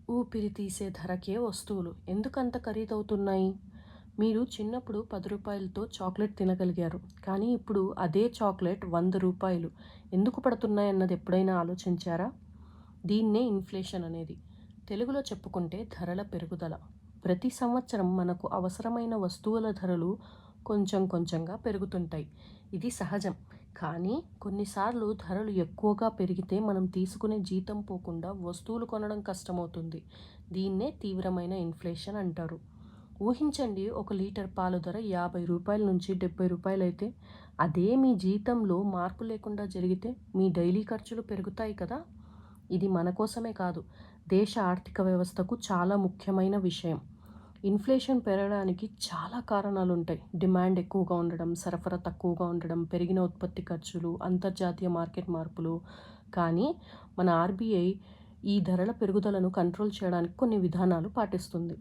ఊపిరి తీసే ధరకే వస్తువులు ఎందుకంత ఖరీదవుతున్నాయి? మీరు చిన్నప్పుడు రూ. 10తో చాక్లెట్ తినగలిగారు. కానీ ఇప్పుడు అదే చాక్లెట్ రూ. 100 ఎందుకు పడుతున్నాయన్నది ఎప్పుడైనా ఆలోచించారా? దీన్నే ఇన్ఫ్లేషన్ అనేది. తెలుగులో చెప్పుకుంటే ధరల పెరుగుదల. ప్రతి సంవత్సరం మనకు అవసరమైన వస్తువుల ధరలు కొంచెం కొంచెంగా పెరుగుతుంటాయి. ఇది సహజం. కానీ కొన్నిసార్లు ధరలు ఎక్కువగా పెరిగితే మనం తీసుకునే జీతం పోకుండా వస్తువులు కొనడం కష్టమవుతుంది. దీన్నే తీవ్రమైన ఇన్ఫ్లేషన్ అంటారు. ఊహించండి, ఒక లీటర్ పాలు ధర రూ. 50 నుంచి రూ. 70 అయితే అదే మీ జీతంలో మార్పు లేకుండా జరిగితే మీ డైలీ ఖర్చులు పెరుగుతాయి కదా! ఇది మన కోసమే కాదు, దేశ ఆర్థిక వ్యవస్థకు చాలా ముఖ్యమైన విషయం. ఇన్ఫ్లేషన్ పెరగడానికి చాలా కారణాలుంటాయి. డిమాండ్ ఎక్కువగా ఉండడం, సరఫరా తక్కువగా ఉండడం, పెరిగిన ఉత్పత్తి ఖర్చులు, అంతర్జాతీయ మార్కెట్ మార్పులు. కానీ మన ఆర్బీఐ ఈ ధరల పెరుగుదలను కంట్రోల్ చేయడానికి కొన్ని విధానాలు పాటిస్తుంది.